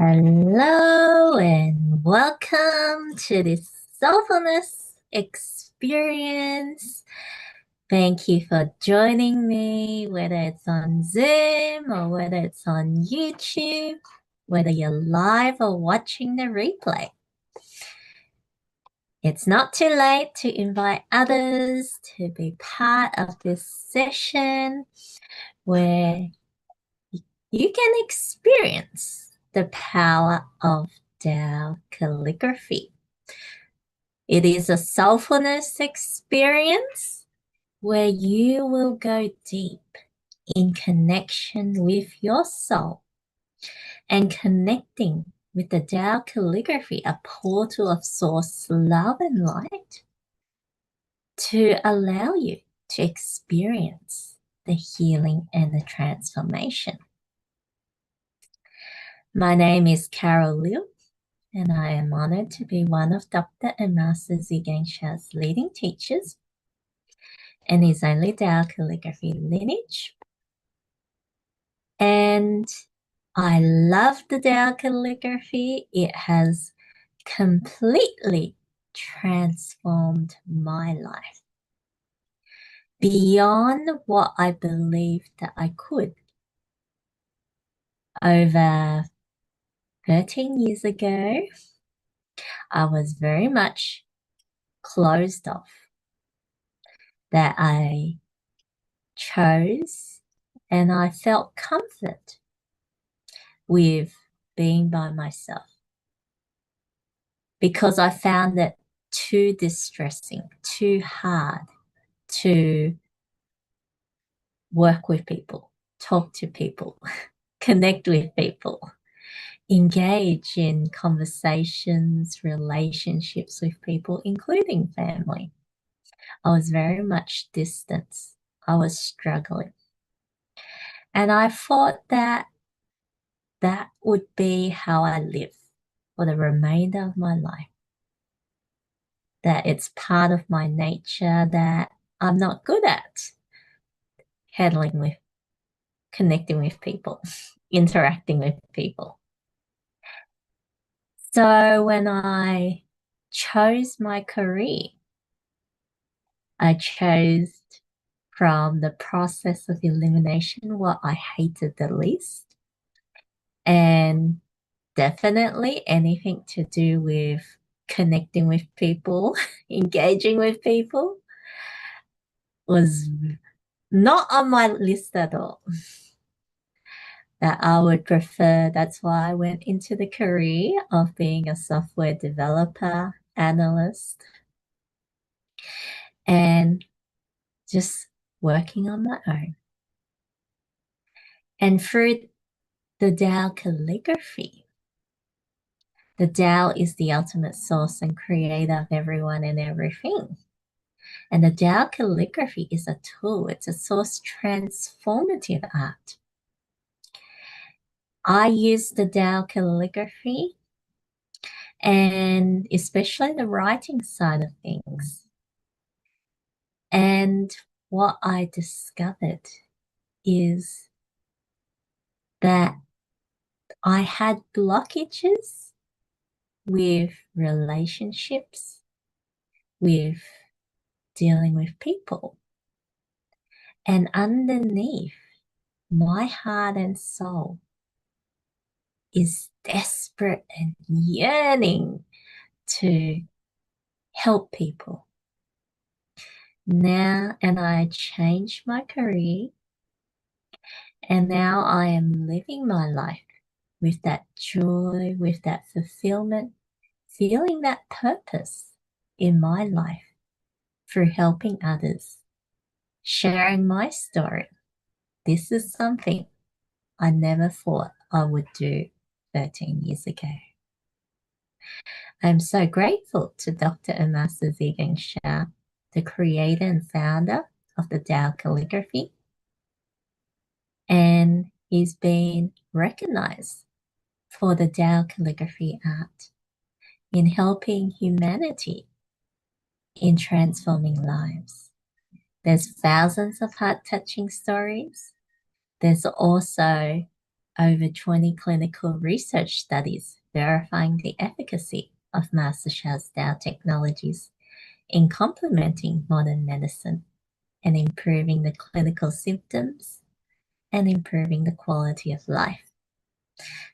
Hello and welcome to this Soulfulness experience. Thank you for joining me, whether it's on Zoom or whether it's on YouTube, whether you're live or watching the replay. It's not too late to invite others to be part of this session where you can experience the power of Tao calligraphy. It is a soulfulness experience where you will go deep in connection with your soul and connecting with the Tao calligraphy, a portal of source love and light, to allow you to experience the healing and the transformation. My name is Carol Liu, and I am honored to be one of Dr. and Master Zhigang Sha's leading teachers and his only Tao calligraphy lineage. And I love the Tao calligraphy. It has completely transformed my life beyond what I believed that I could. Over 13 years ago, I was very much closed off, that I chose and I felt comfort with being by myself because I found it too distressing, too hard to work with people, talk to people, connect with people, engage in conversations, relationships with people, including family. I was very much distant. I was struggling. And I thought that that would be how I live for the remainder of my life. That it's part of my nature that I'm not good at handling with, connecting with people, interacting with people. So when I chose my career, I chose from the process of elimination what I hated the least. And definitely anything to do with connecting with people, engaging with people was not on my list at all. That I would prefer. That's why I went into the career of being a software developer, analyst, and just working on my own. And through the Tao calligraphy, the Tao is the ultimate source and creator of everyone and everything. And the Tao calligraphy is a tool. It's a source transformative art. I use the Tao calligraphy and especially the writing side of things. And what I discovered is that I had blockages with relationships, with dealing with people. And underneath my heart and soul is desperate and yearning to help people. Now, and I changed my career, and now I am living my life with that joy, with that fulfillment, feeling that purpose in my life through helping others, sharing my story. This is something I never thought I would do 13 years ago. I'm so grateful to Dr. and Master Zhigang Sha, the creator and founder of the Tao Calligraphy. And he's been recognized for the Tao calligraphy art in helping humanity in transforming lives. There's thousands of heart-touching stories. There's also over 20 clinical research studies verifying the efficacy of Master Sha's Tao technologies in complementing modern medicine and improving the clinical symptoms and improving the quality of life.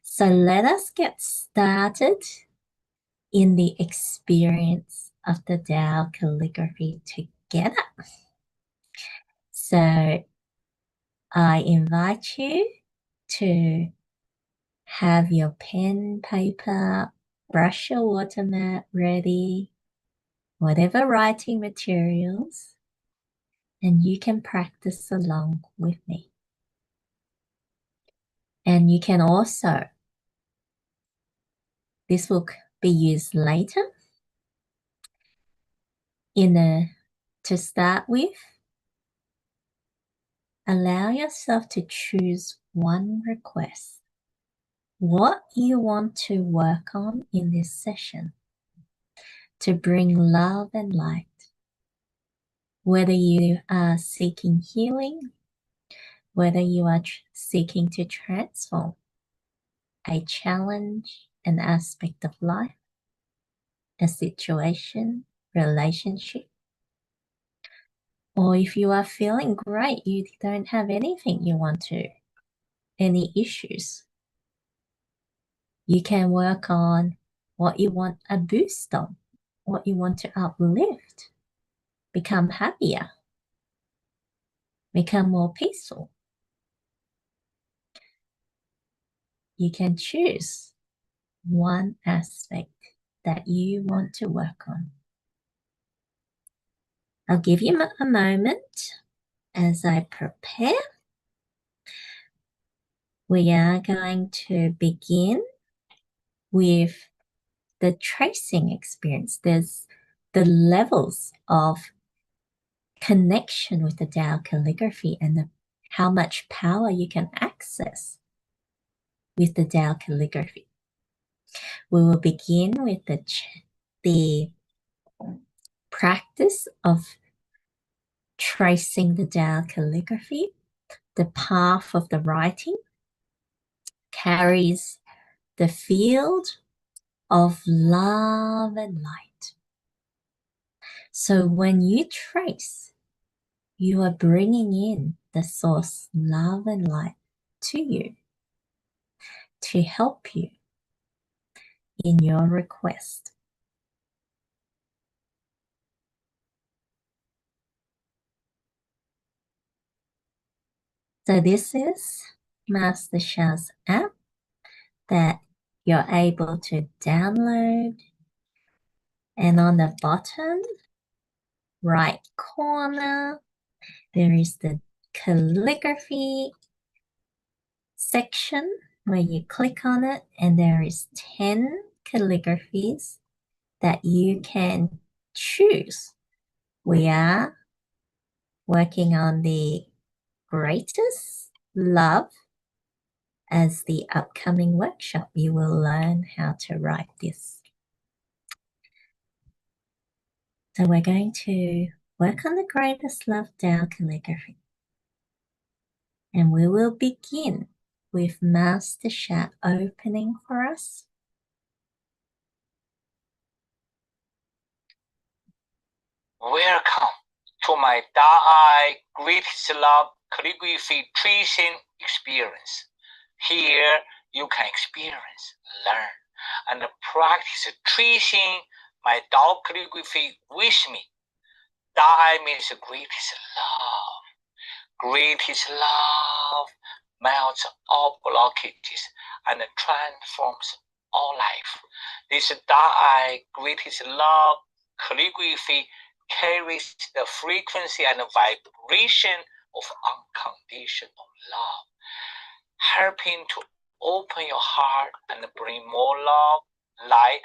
So let us get started in the experience of the Tao calligraphy together. So I invite you to have your pen, paper, brush your water mat ready, whatever writing materials, and you can practice along with me. And you can also, this will be used later to start with, allow yourself to choose one request. What you want to work on in this session to bring love and light. Whether you are seeking healing, whether you are seeking to transform a challenge, an aspect of life, a situation, relationship, or if you are feeling great, you don't have anything you want to, any issues, you can work on what you want a boost on, what you want to uplift, become happier, become more peaceful. You can choose one aspect that you want to work on. I'll give you a moment as I prepare. We are going to begin with the tracing experience. There's the levels of connection with the Tao calligraphy and how much power you can access with the Tao calligraphy. We will begin with the practice of tracing the Tao calligraphy. The path of the writing carries the field of love and light. So when you trace, you are bringing in the source love and light to you to help you in your request. So this is Master Sha's app that you're able to download, and on the bottom right corner there is the calligraphy section where you click on it, and there is 10 calligraphies that you can choose. We are working on the greatest love as the upcoming workshop. You will learn how to write this. So we're going to work on the greatest love Tao calligraphy. And we will begin with Master Sha opening for us. Welcome to my Da'ai Greatest Love Calligraphy Tracing Experience. Here you can experience, learn, and practice tracing my Tao calligraphy with me. Da'ai means greatest love. Greatest love melts all blockages and transforms all life. This Da'ai greatest love calligraphy carries the frequency and vibration of unconditional love, helping to open your heart and bring more love, light,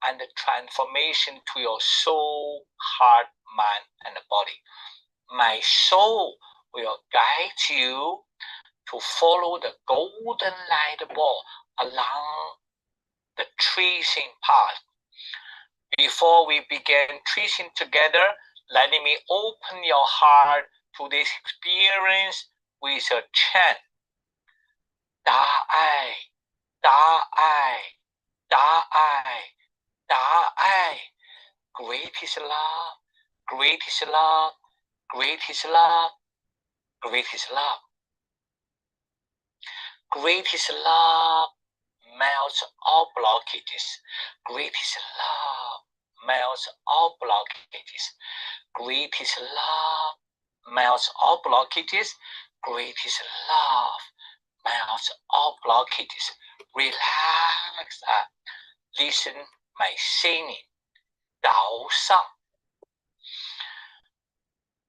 and transformation to your soul, heart, mind, and body. My soul will guide you to follow the golden light ball along the tracing path. Before we begin tracing together, let me open your heart to this experience with a chant. 大爱，大爱，大爱，大爱。Great is love, great is love, great is love, great is love. Great is love, melts all blockages. Great is love, melts all blockages. Great is love, melts all blockages. Great is love, melts all blockages. Relax. Listen my singing. 岛上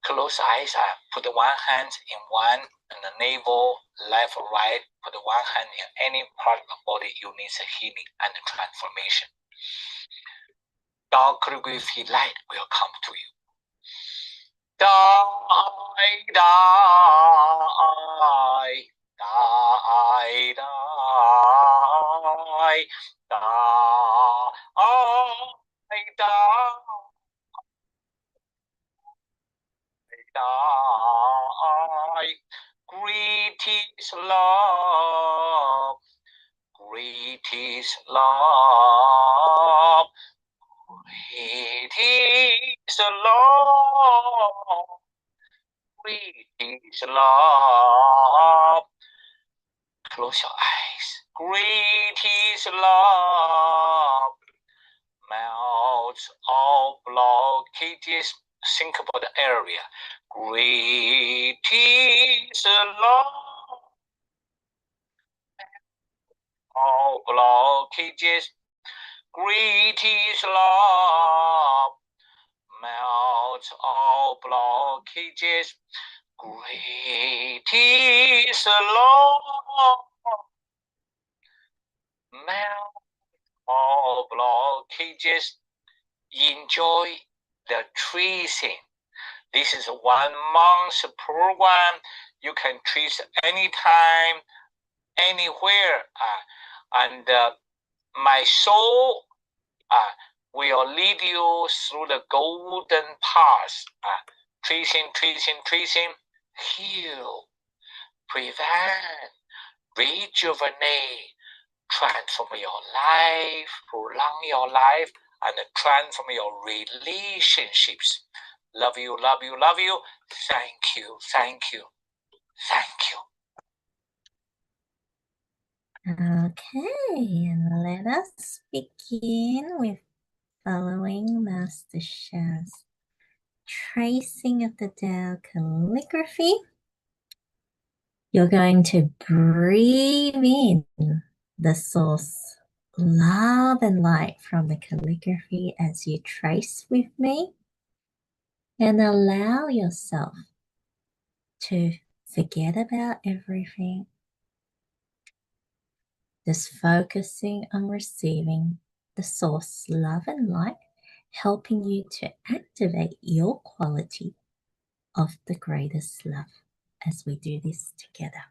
Close eyes. Put one hand in one and the navel, left or right. Put one hand in any part of the body you need healing and transformation. Dark calligraphy light will come to you. Die, die, die, die, die, die, die. Great is love. Great is love. Great is love. Great is love. Close your eyes. Great is love. Melts all blockages. Think about the area. Great is love. All blockages. Great is love. Melts all blockages. Great is love. Melt all blockages. Enjoy the tracing. This is a 1 month program. You can trace anytime, anywhere. And my soul will lead you through the golden path. Tracing, tracing, tracing. Heal, prevent, rejuvenate, transform your life, prolong your life, and transform your relationships. Love you, love you, love you. Thank you, thank you, thank you. Okay, and let us begin with following Master Sha's tracing of the Tao calligraphy. You're going to breathe in the source, love and light from the calligraphy as you trace with me, and allow yourself to forget about everything. Just focusing on receiving the source love and light, helping you to activate your quality of the greatest love as we do this together.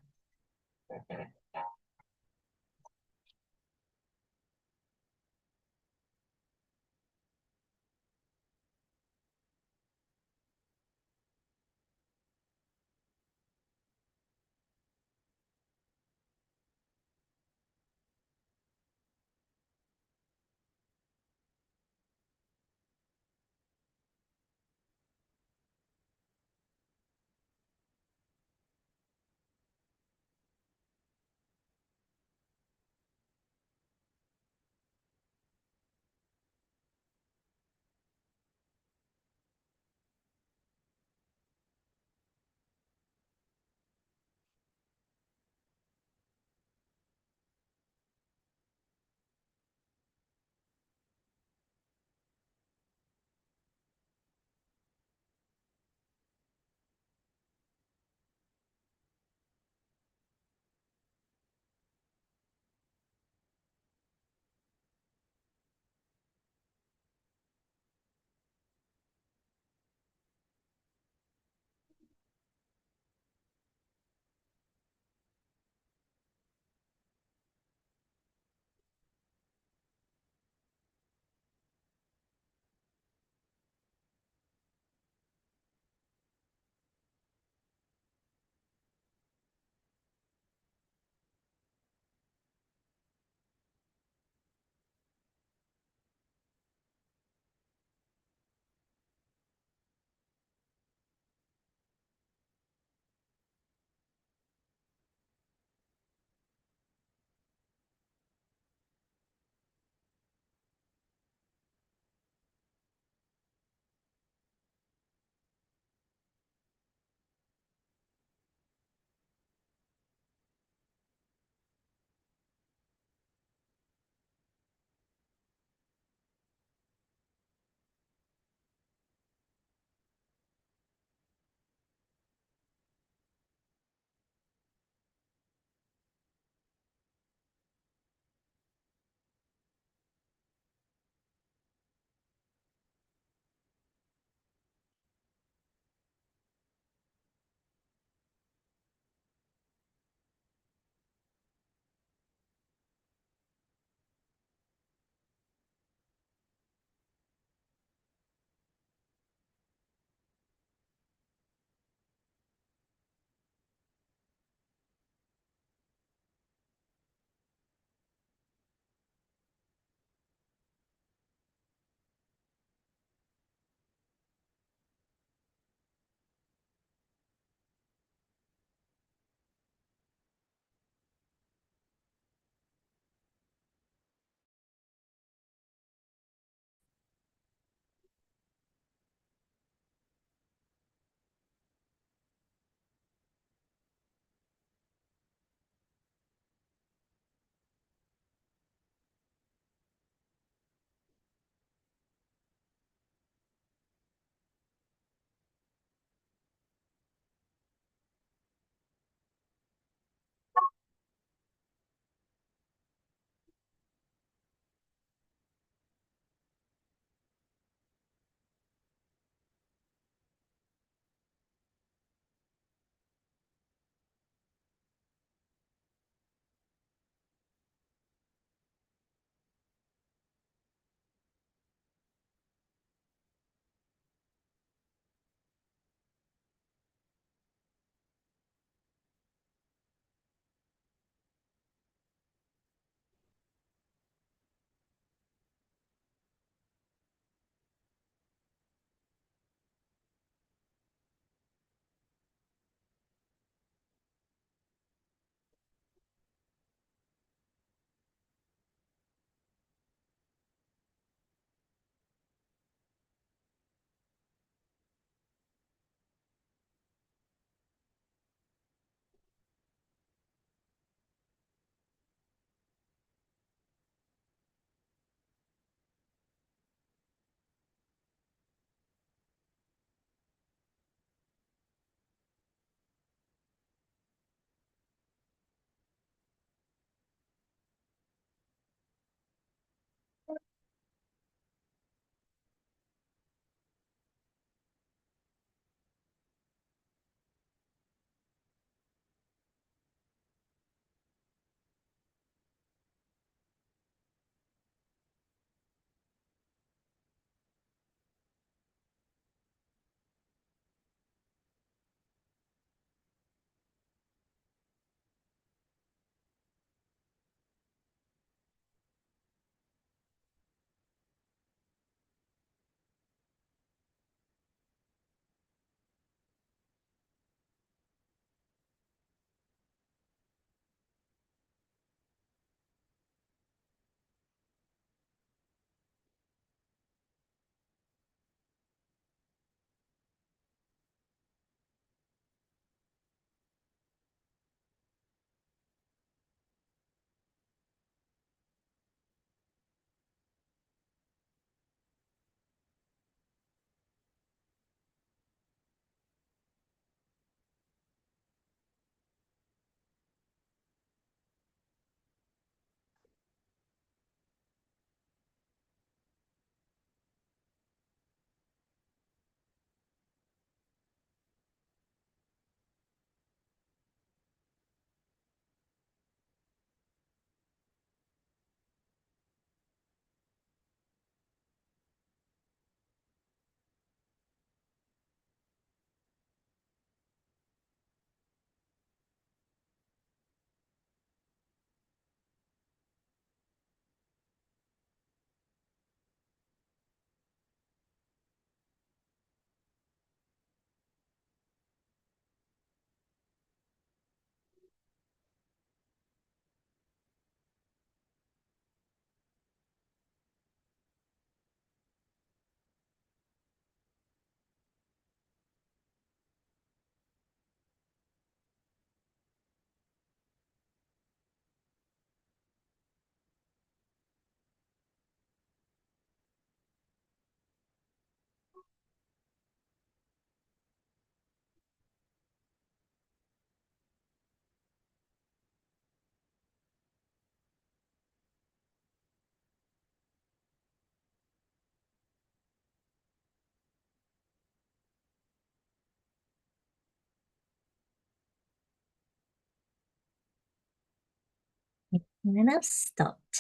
And then I've stopped.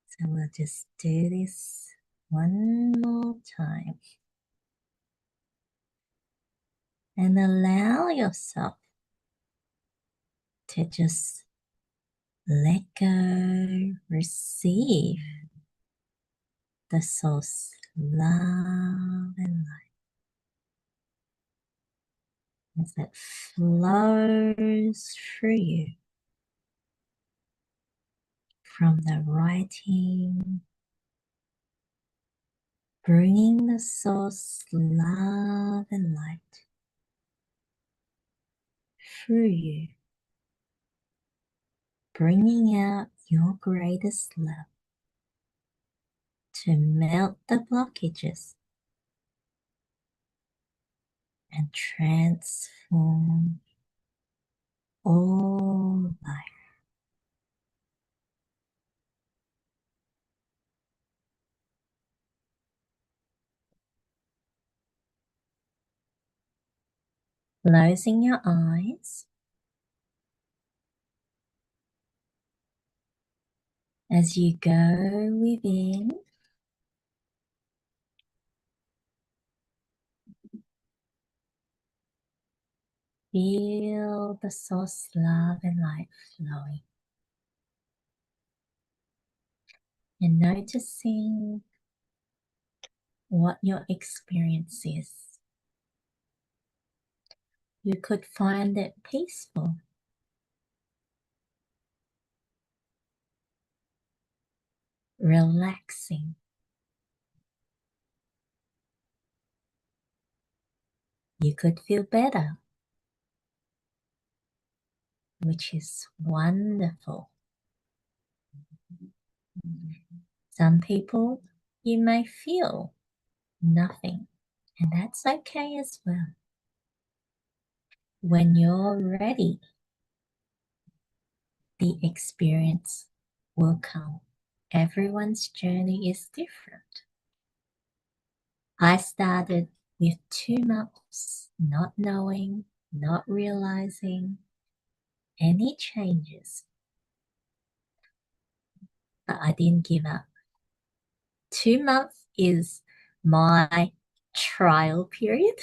So we'll just do this one more time. And allow yourself to just let go, receive the source love and light as it flows through you from the writing, bringing the source love and light through you, bringing out your greatest love to melt the blockages and transform all life. Closing your eyes as you go within. Feel the source love and light flowing. And noticing what your experience is. You could find it peaceful, relaxing. You could feel better, which is wonderful. Some people, you may feel nothing, and that's okay as well. When you're ready, the experience will come. Everyone's journey is different. I started with 2 months not knowing, not realizing any changes, but I didn't give up. 2 months is my trial period.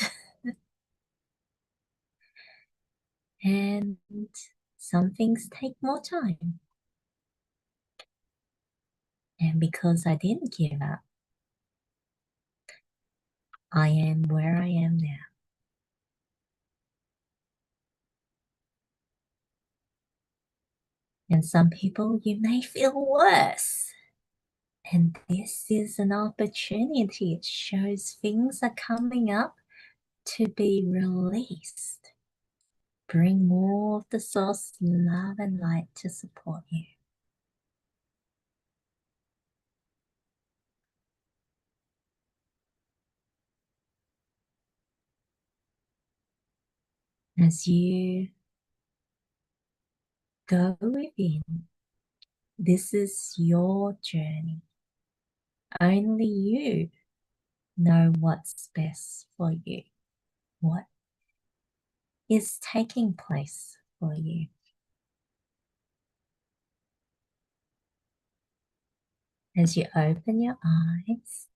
And some things take more time. And because I didn't give up, I am where I am now. And some people, you may feel worse. And this is an opportunity. It shows things are coming up to be released. Bring more of the source love and light to support you. As you go within, this is your journey. Only you know what's best for you, what is taking place for you. As you open your eyes,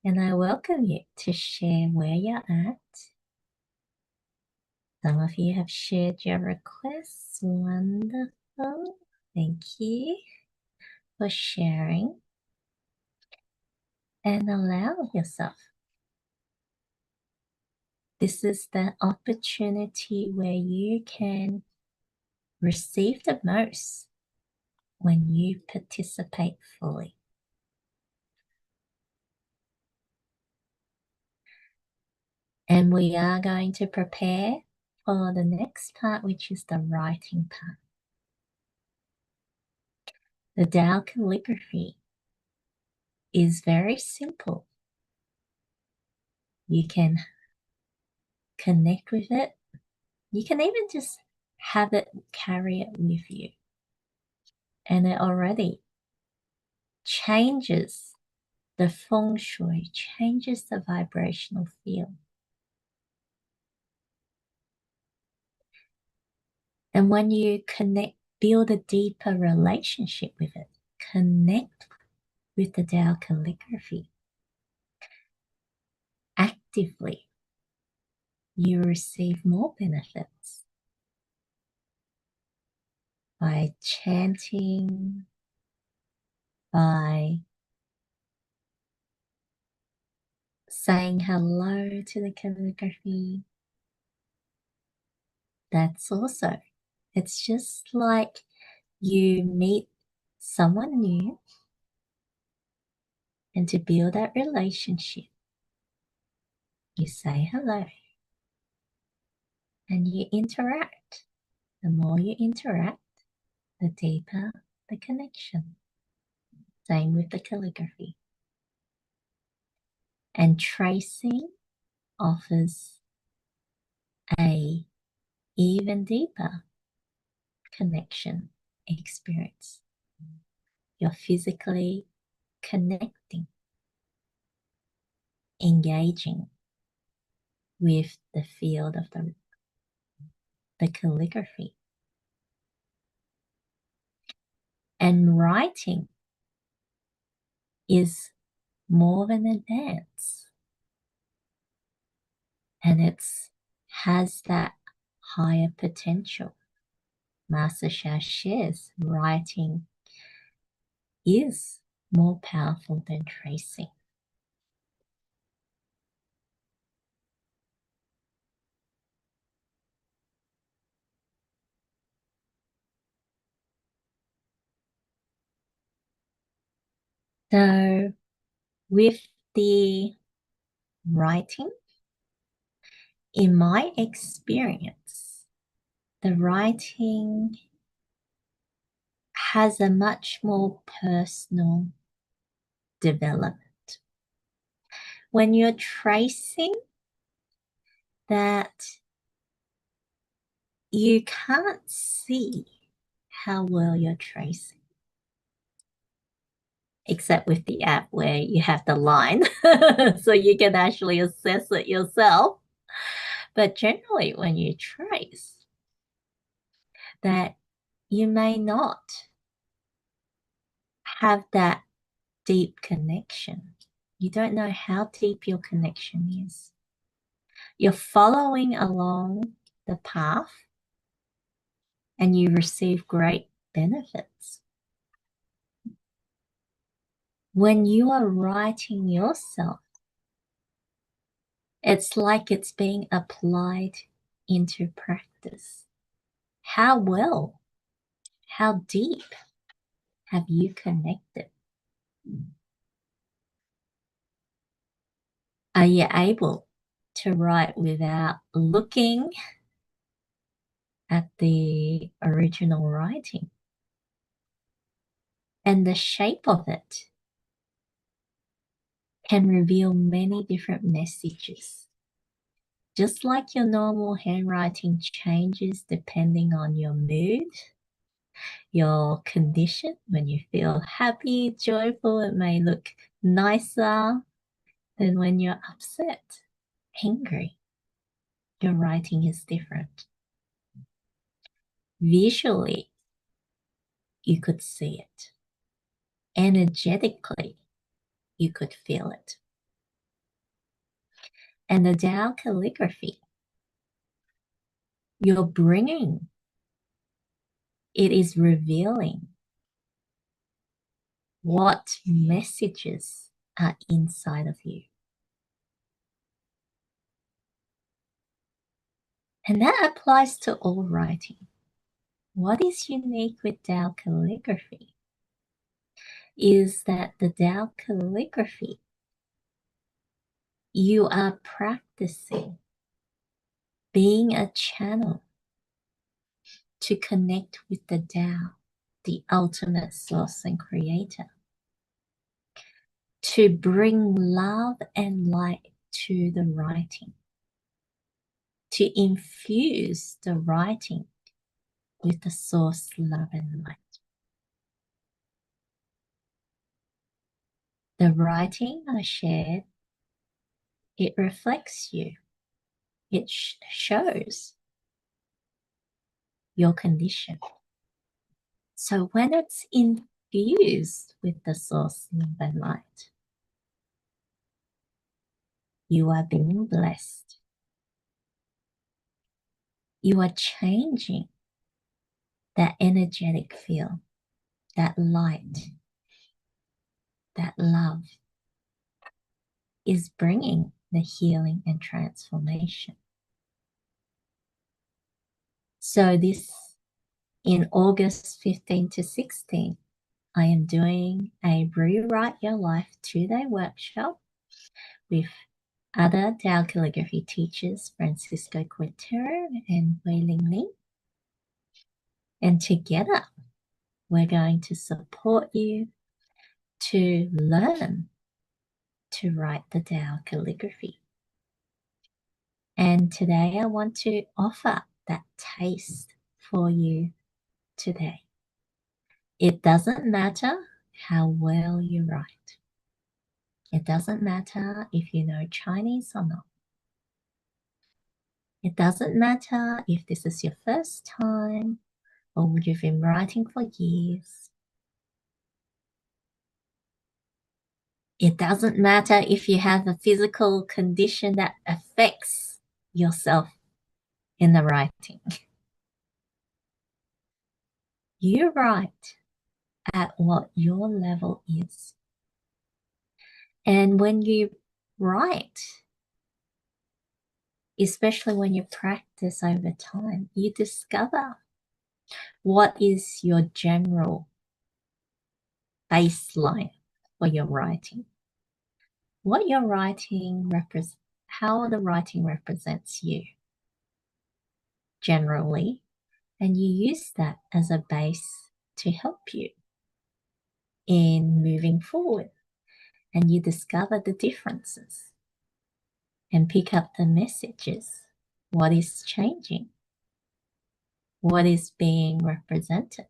and I welcome you to share where you're at. Some of you have shared your requests. Wonderful. Thank you for sharing. And allow yourself. This is the opportunity where you can receive the most when you participate fully. And we are going to prepare for the next part, which is the writing part. The Tao calligraphy is very simple. You can connect with it. You can even just have it, carry it with you. And it already changes the feng shui, changes the vibrational field. And when you build a deeper relationship with it, connect with the Tao calligraphy actively, you receive more benefits by chanting, by saying hello to the calligraphy. That's also, it's just like you meet someone new, and to build that relationship, you say hello and you interact. The more you interact, the deeper the connection. Same with the calligraphy. And tracing offers a even deeper connection experience. You're physically connecting, engaging with the field of the calligraphy. And writing is more than a dance. And it has that higher potential. Master Sha shares writing is more powerful than tracing. So with the writing, in my experience, the writing has a much more personal development. When you're tracing, that you can't see how well you're tracing, except with the app where you have the line so you can actually assess it yourself. But generally, when you trace, that you may not have that deep connection. You don't know how deep your connection is. You're following along the path and you receive great benefits. When you are writing yourself, it's like it's being applied into practice. How well, how deep have you connected? Are you able to write without looking at the original writing? And the shape of it can reveal many different messages. Just like your normal handwriting changes depending on your mood, your condition. When you feel happy, joyful, it may look nicer than when you're upset, angry. Your writing is different. Visually, you could see it. Energetically, you could feel it. And the Tao calligraphy, you're bringing, it is revealing what messages are inside of you. And that applies to all writing. What is unique with Tao calligraphy is that the Tao calligraphy, you are practicing being a channel to connect with the Tao, the ultimate source and creator, to bring love and light to the writing, to infuse the writing with the source love and light. The writing I shared, it reflects you. It shows your condition. So when it's infused with the source love and light, you are being blessed. You are changing that energetic field, that light, that love is bringing the healing and transformation. So this, in August 15 to 16, I am doing a Rewrite Your Life 2-day workshop with other Tao Calligraphy teachers, Francisco Quintero and Wei Ling Ling. And together, we're going to support you to learn to write the Tao calligraphy. And today I want to offer that taste for you today. It doesn't matter how well you write. It doesn't matter if you know Chinese or not. It doesn't matter if this is your first time or you've been writing for years. It doesn't matter if you have a physical condition that affects yourself in the writing. You write at what your level is. And when you write, especially when you practice over time, you discover what is your general baseline for your writing. What your writing represents, how the writing represents you generally, and you use that as a base to help you in moving forward. And you discover the differences and pick up the messages. What is changing? What is being represented?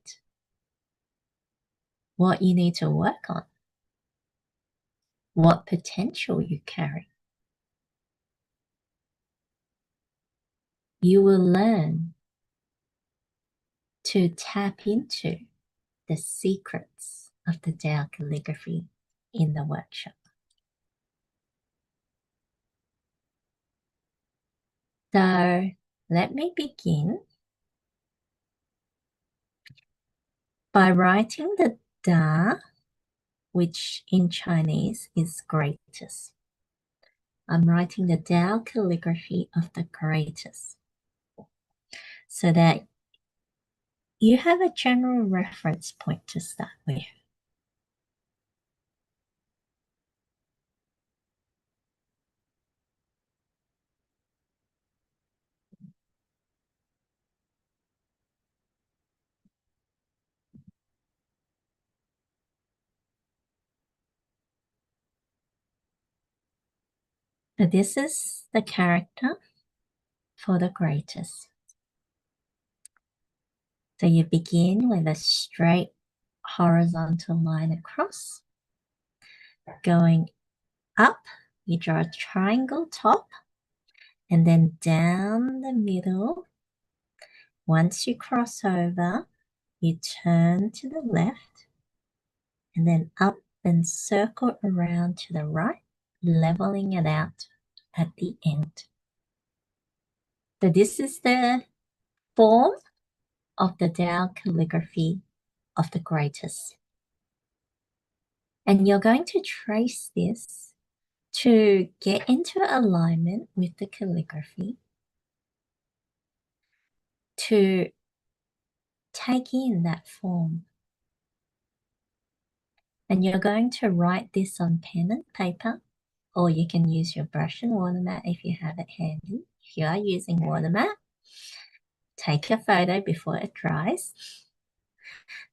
What you need to work on? What potential you carry? You will learn to tap into the secrets of the Tao calligraphy in the workshop. So let me begin by writing the Da, which in Chinese is greatest. I'm writing the Tao calligraphy of the greatest so that you have a general reference point to start with. So this is the character for the greatest. So you begin with a straight horizontal line across. Going up, you draw a triangle top, and then down the middle. Once you cross over, you turn to the left, and then up and circle around to the right, leveling it out at the end. So this is the form of the Tao calligraphy of the greatest. And you're going to trace this to get into alignment with the calligraphy, to take in that form. And you're going to write this on pen and paper, or you can use your brush and water mat if you have it handy. If you are using water mat, take a photo before it dries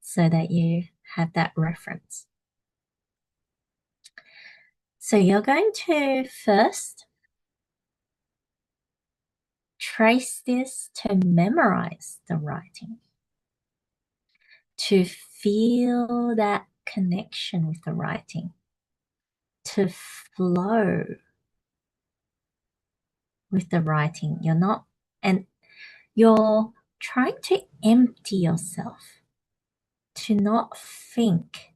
so that you have that reference. So you're going to first trace this to memorize the writing, to feel that connection with the writing, to flow with the writing. You're trying to empty yourself, to not think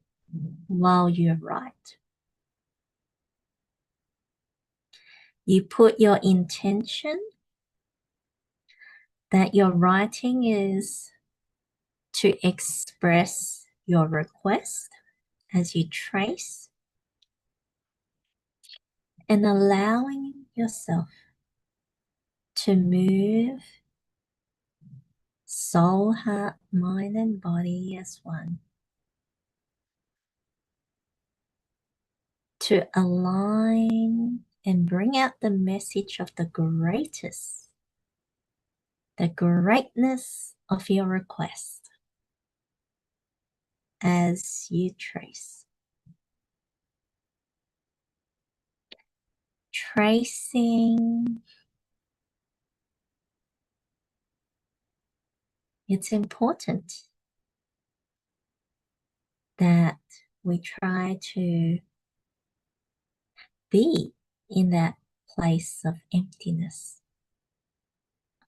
while you write. You put your intention that your writing is to express your request as you trace, and allowing yourself to move soul, heart, mind, and body as one, to align and bring out the message of the greatness of your request as you trace. Tracing, it's important that we try to be in that place of emptiness,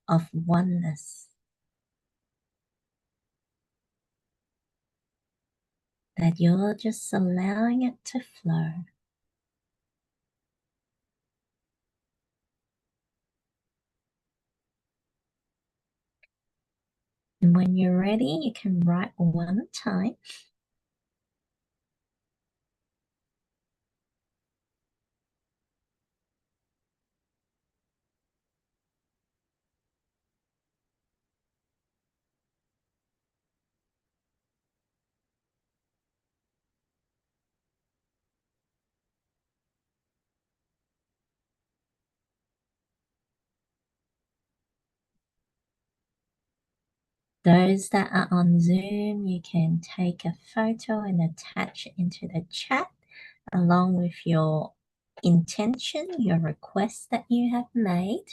of oneness, that you're just allowing it to flow. And when you're ready, you can write one time. Those that are on Zoom, you can take a photo and attach it into the chat along with your intention, your request that you have made.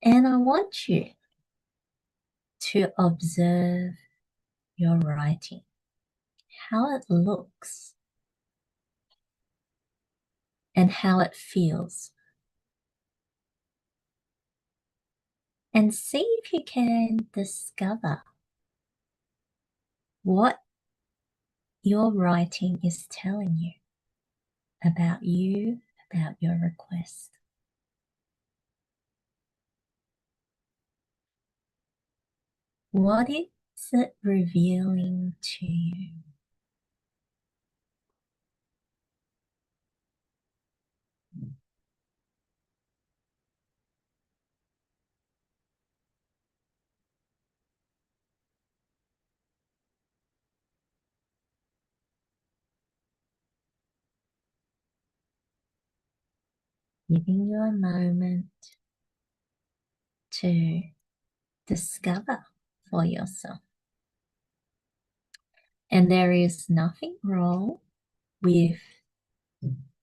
And I want you to observe your writing, how it looks, and how it feels. And see if you can discover what your writing is telling you, about your request. What is it revealing to you? Giving you a moment to discover for yourself. And there is nothing wrong with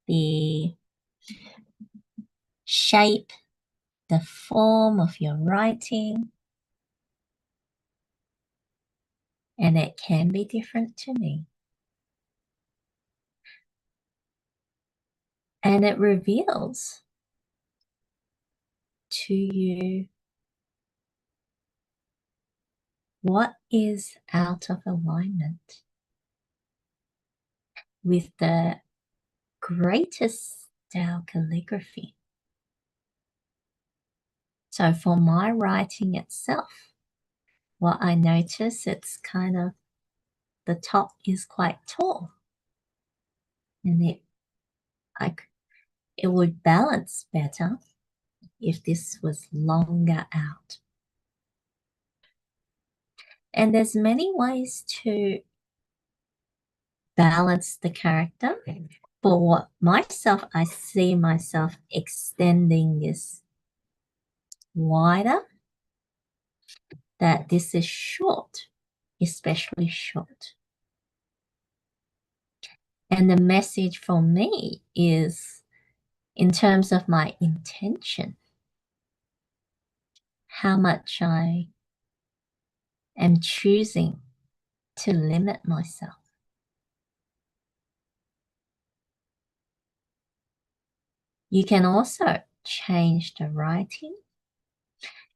the shape, the form of your writing, and it can be different to me. And it reveals to you what is out of alignment with the greatest style calligraphy. So for my writing itself, what I notice, it's kind of, the top is quite tall, and it would balance better if this was longer out. And there's many ways to balance the character. For what myself, I see myself extending this wider, that this is short, especially short. And the message for me is, in terms of my intention, how much I am choosing to limit myself. You can also change the writing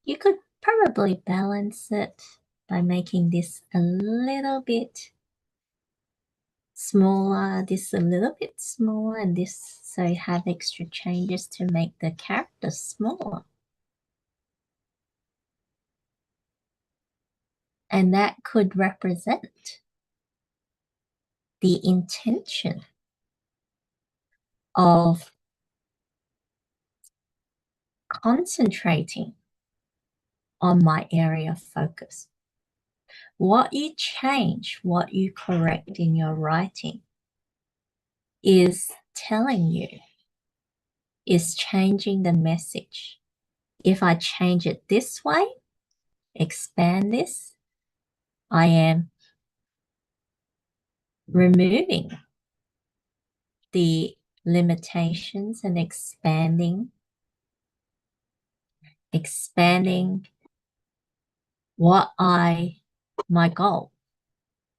You could probably balance it by making this a little bit smaller, this a little bit smaller, and this, so you have extra changes to make the character smaller. And that could represent the intention of concentrating on my area of focus. What you change, what you correct in your writing is telling you, is changing the message. If I change it this way, expand this, I am removing the limitations and expanding what my goal,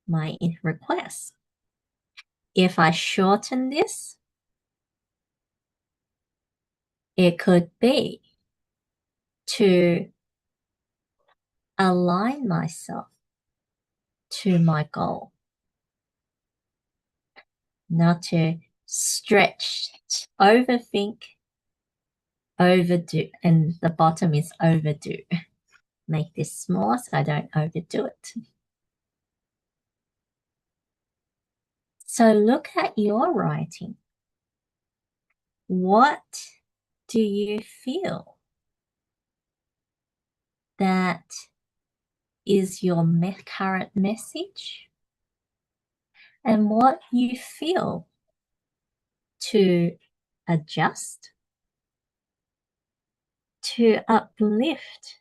my request. If I shorten this, it could be to align myself to my goal, not to stretch, overthink, overdo, and the bottom is overdo. Make this smaller so I don't overdo it. So look at your writing. What do you feel that is your current message? And what you feel to adjust, to uplift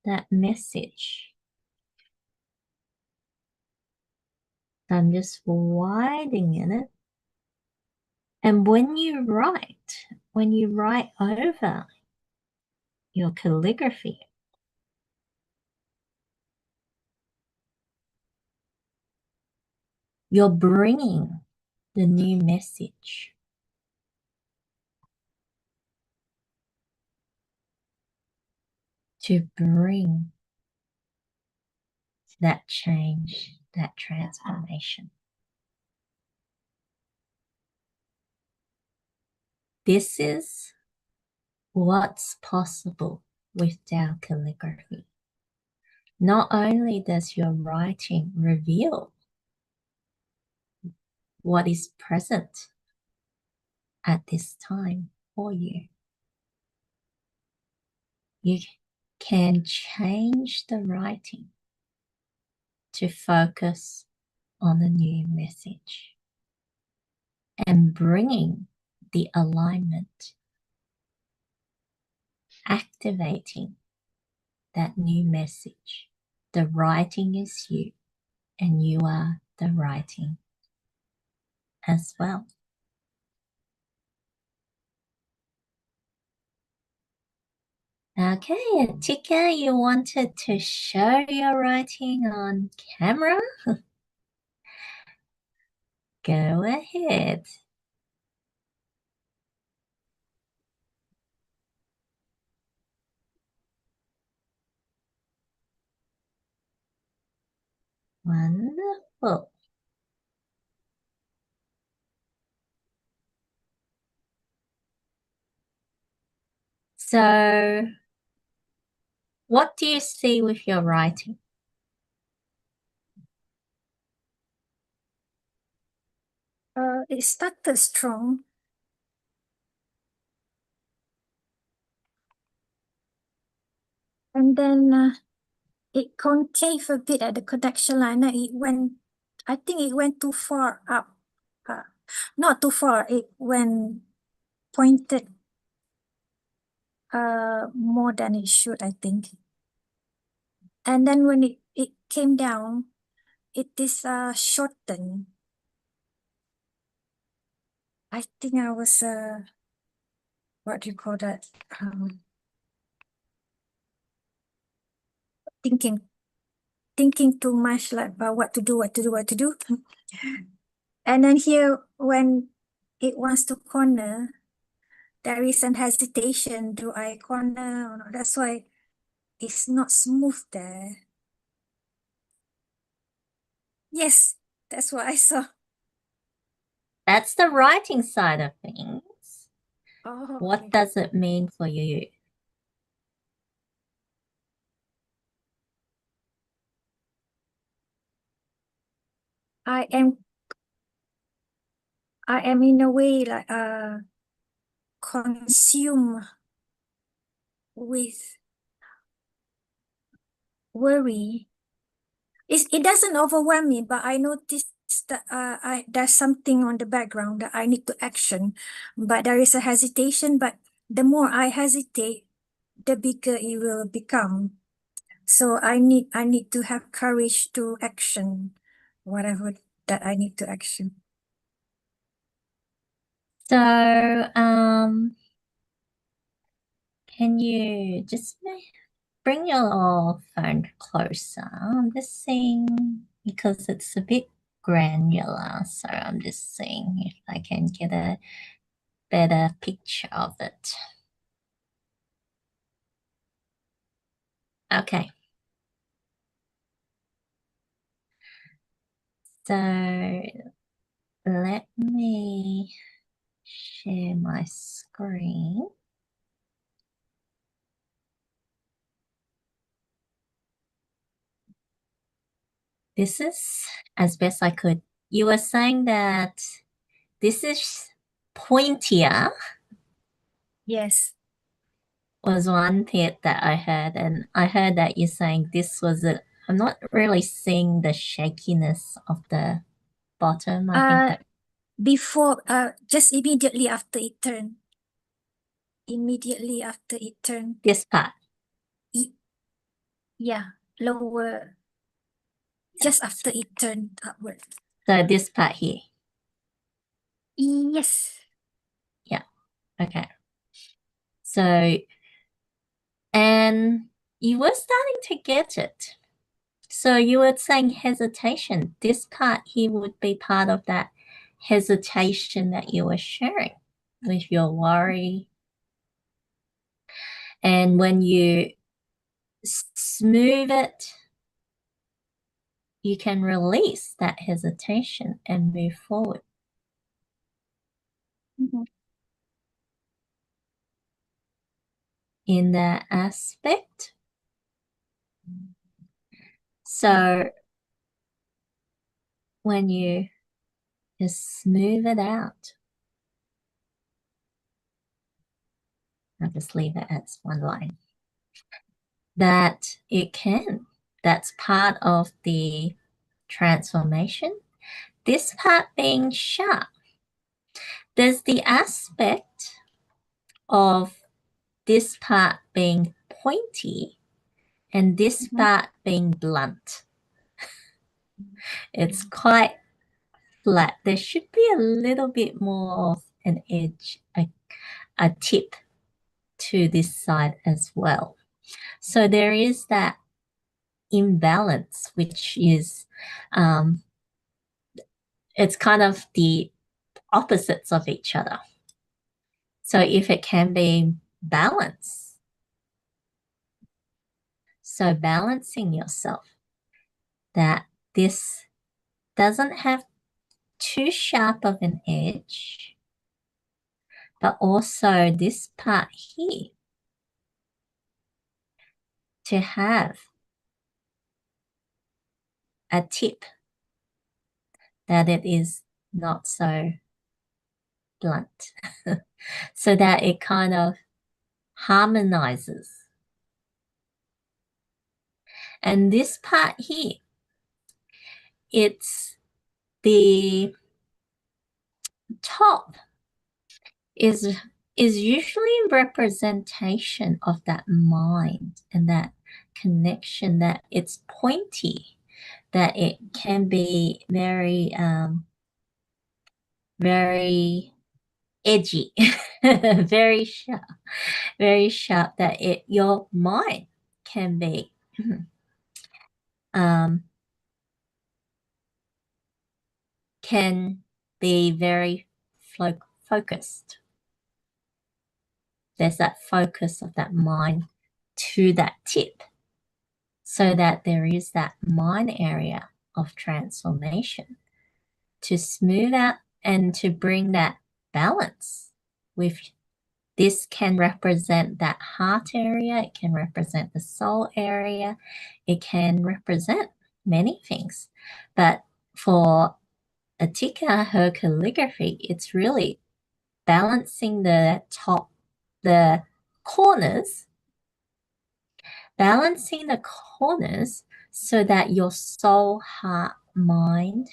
that message. I'm just widening it. And when you write over your calligraphy, you're bringing the new message. To bring that change, that transformation. This is what's possible with Tao calligraphy. Not only does your writing reveal what is present at this time for you, you can change the writing to focus on the new message and bringing the alignment, activating that new message. The writing is you, and you are the writing as well. Okay, Tika, you wanted to show your writing on camera? Go ahead. Wonderful. So, what do you see with your writing? It started strong. And then it concave a bit at the connection line. I think it went too far up. Not too far, it went pointed more than it should, I think. And then when it came down, it is shortened. I think I was what do you call that? Thinking too much, like about what to do. And then here, when it wants to corner, there is an hesitation. Do I corner or not? That's why it's not smooth there. Yes, that's what I saw. That's the writing side of things. Oh, What okay. does it mean for you? I am in a way like consumed with worry. It doesn't overwhelm me, but I noticed that there's something on the background that I need to action, but there is a hesitation. But the more I hesitate, the bigger it will become. So I need to have courage to action whatever that I need to action. So, can you just bring your phone closer? I'm just seeing because it's a bit granular, so I'm just seeing if I can get a better picture of it. Okay. So let me share my screen. This is as best I could. You were saying that this is pointier Yes. was one tip that I heard, and I heard that you're saying this was a. I'm not really seeing the shakiness of the bottom. I think that Before just immediately after it turned. Immediately after it turned. this part. Yeah, lower. Just after it turned upward. So this part here. Yes. Yeah. Okay. So, and you were starting to get it. So you were saying hesitation. This part here would be part of that hesitation that you were sharing with your worry. And when you smooth it, you can release that hesitation and move forward. Mm-hmm. In that aspect. So when you just smooth it out, I'll just leave it as one line. That it can. That's part of the transformation. This part being sharp. There's the aspect of this part being pointy and this part being blunt. It's quite flat. There should be a little bit more of an edge, a tip to this side as well. So there is that imbalance, which is, it's kind of the opposites of each other. So if it can be balanced, so balancing yourself, that this doesn't have too sharp of an edge, but also this part here to have a tip that it is not so blunt, so that it kind of harmonizes. And this part here, it's the top is usually a representation of that mind and that connection, that it's pointy, that it can be very very edgy, very sharp, that your mind can be can be very focused. There's that focus of that mind to that tip. so that there is that mind area of transformation to smooth out and to bring that balance. With this can represent that heart area, it can represent the soul area, it can represent many things. But for Atika, her calligraphy, it's really balancing the corners, so that your soul, heart, mind,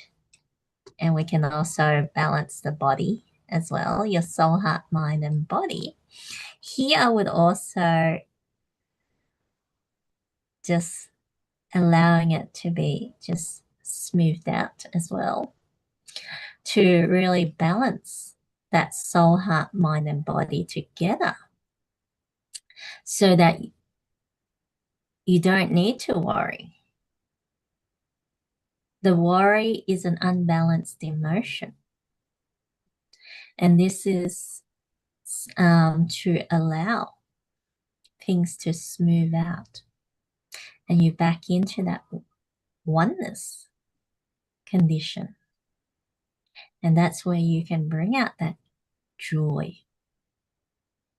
and we can also balance the body as well, your soul, heart, mind, and body. Here I would also just allowing it to be just smoothed out as well, to really balance that soul, heart, mind, and body together, so that you don't need to worry. The worry is an unbalanced emotion. And this is to allow things to smooth out. And you back into that oneness condition. And that's where you can bring out that joy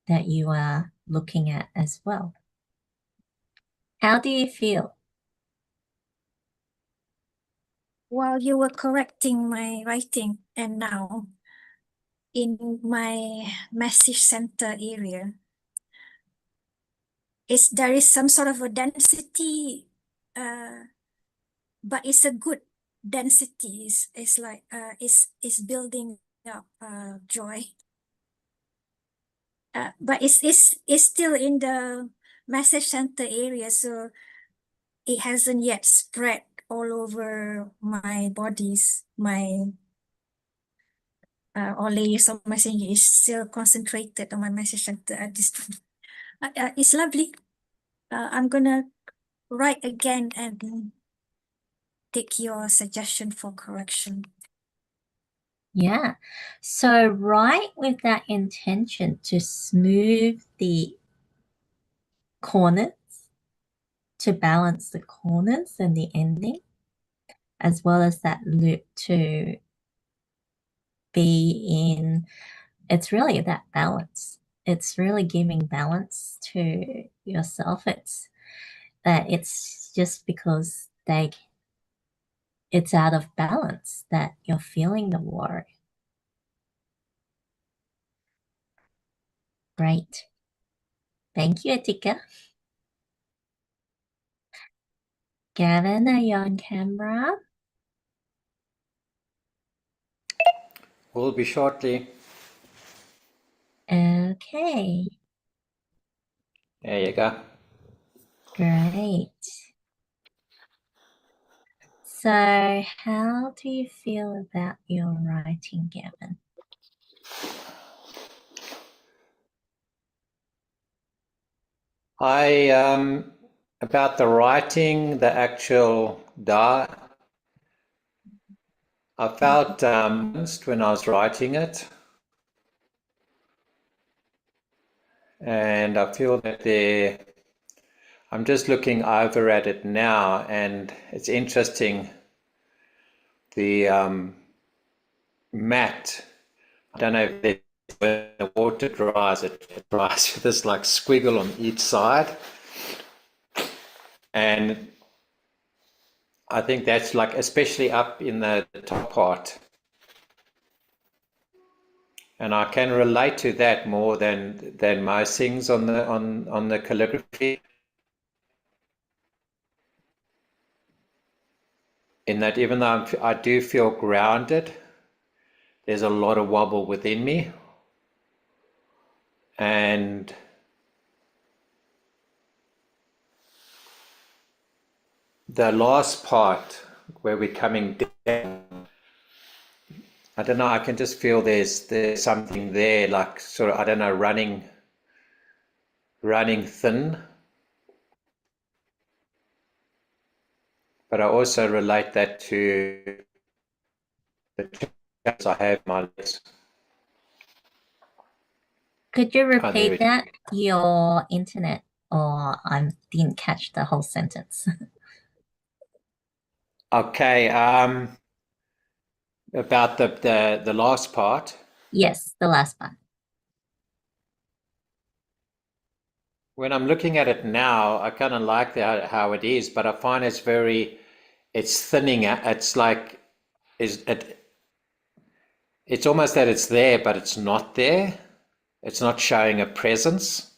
that you are looking at as well. How do you feel? While you were correcting my writing, and now in my message center area, there is some sort of a density, but it's a good density. It's like it's building up joy. But it's still in the message center area, so it hasn't yet spread all over my bodies. My or layers of messaging is still concentrated on my message center at this time. It's lovely. I'm gonna write again and take your suggestion for correction. Yeah. So write with that intention to smooth the corners, to balance the corners and the ending, as well as that loop to be in. It's really that balance. It's really giving balance to yourself. It's just because it's out of balance that you're feeling the worry. Great. Thank you, Atika. Gavin, are you on camera? Will be shortly. Okay. There you go. Great. So how do you feel about your writing, Gavin? About the writing, the actual da, I felt when I was writing it, and I feel that I'm just looking over at it now, and it's interesting. The matte, I don't know if when the water dries, it dries with this like squiggle on each side, and I think that's like especially up in the top part, and I can relate to that more than most things on the calligraphy. In that, even though I do feel grounded, there's a lot of wobble within me, and the last part where we're coming down, I don't know, I can just feel there's something there, like sort of, I don't know, running thin. But I also relate that to the challenges I have in my legs. Could you repeat that? Your internet, or I didn't catch the whole sentence. Okay, about the last part. Yes, the last part. When I'm looking at it now, I kind of like how it is, but I find it's thinning. It's like, it's almost that it's there, but it's not there. It's not showing a presence.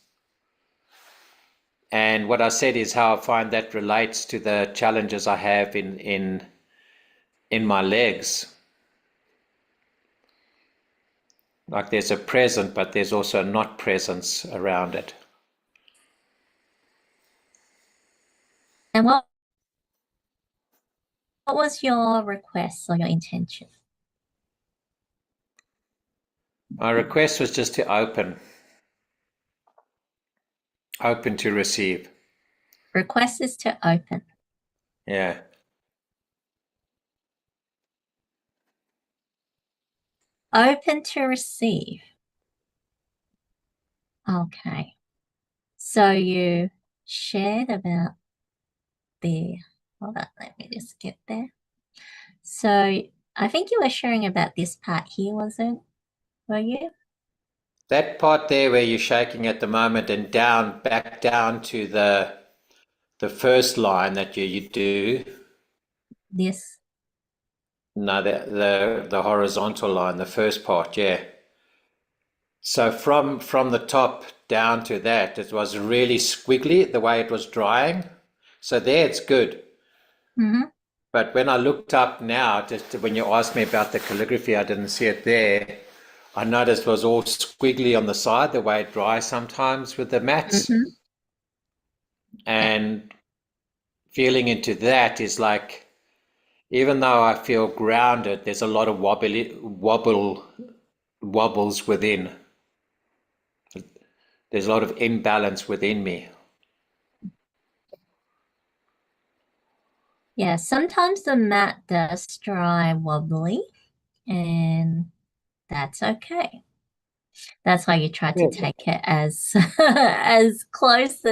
And what I said is how I find that relates to the challenges I have in my legs. Like there's a present, but there's also a not presence around it. And what was your request or your intention? My request was just to open to receive. Request is to open. Yeah. Open to receive. Okay. So you shared about hold on, let me just get there. So I think you were sharing about this part here, were you? That part there where you're shaking at the moment and back down to the first line that you do. This. No, the horizontal line, the first part, yeah. So from the top down to that, it was really squiggly the way it was drying. So there it's good. Mm-hmm. But when I looked up now, just when you asked me about the calligraphy, I didn't see it there. I noticed it was all squiggly on the side, the way it dries sometimes with the mats. Mm-hmm. And feeling into that is like, even though I feel grounded, there's a lot of wobbles within. There's a lot of imbalance within me. Yeah, sometimes the mat does dry wobbly, and that's okay. That's why you try to take it as as close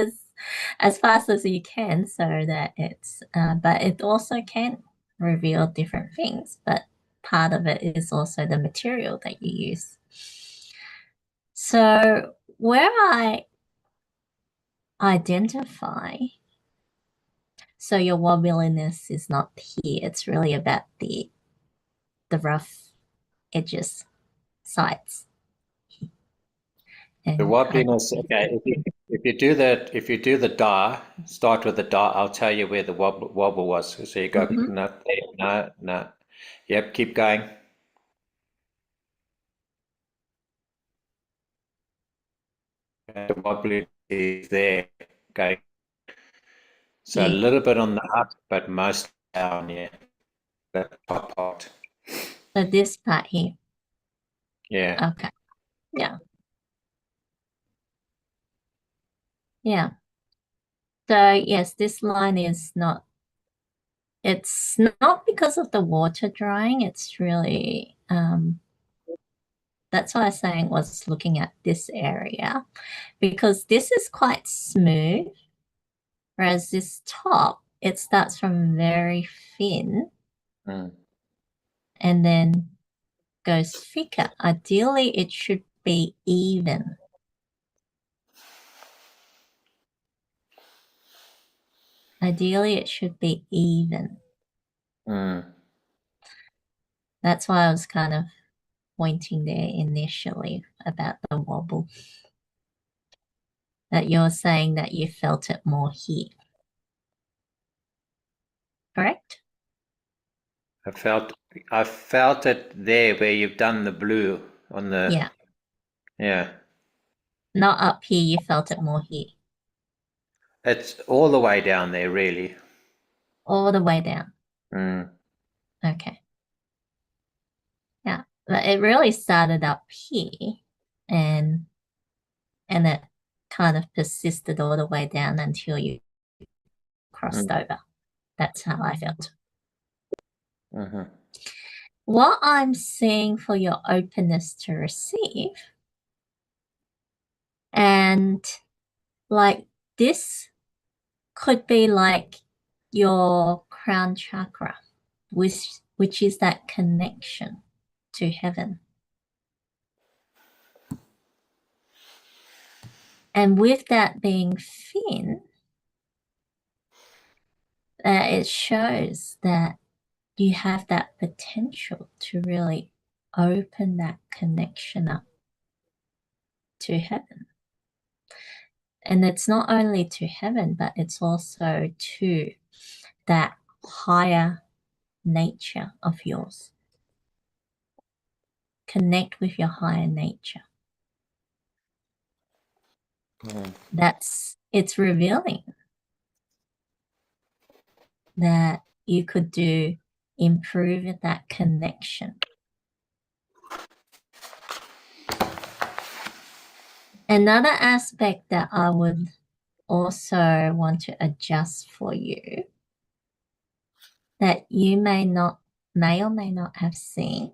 as fast as you can, so that it's. But it also can reveal different things. But part of it is also the material that you use. So where I identify, so your wobbliness is not here. It's really about the rough edges, sides. The And wobbliness, okay. If you do the da, start with the da. I'll tell you where the wobble was. So you go, no, no, no. Yep, keep going. The wobble is there. Okay. So a yeah, little bit on the up, but most down. Yeah, the top part. so this part here. Yeah. Okay. Yeah. Yeah. So yes, this line is not, it's not because of the water drying. It's really, that's why I was saying was looking at this area, because this is quite smooth, whereas this top, it starts from very thin Mm. and then goes thicker. Ideally, it should be even. Ideally, it should be even. Mm. That's why I was kind of pointing there initially about the wobble. That you're saying that you felt it more here. Correct? I felt it there where you've done the blue on the. Yeah. Yeah. Not up here, you felt it more here. It's all the way down there, really. All the way down. Mm. Okay. Yeah. But it really started up here and it kind of persisted all the way down until you crossed over. That's how I felt. Mm-hmm. What I'm seeing for your openness to receive, and like this could be like your crown chakra. which is that connection to heaven. And with that being thin, it shows that you have that potential to really open that connection up to heaven. And it's not only to heaven, but it's also to that higher nature of yours. Connect with your higher nature. It's revealing that you could improve that connection. Another aspect that I would also want to adjust for you that you may or may not have seen.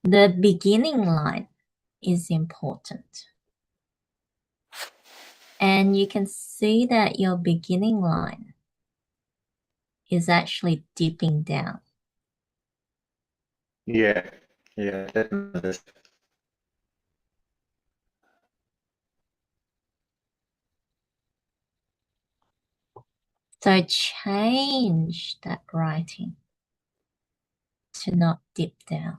The beginning line is important. And you can see that your beginning line is actually dipping down. Yeah, definitely. So change that writing to not dip down.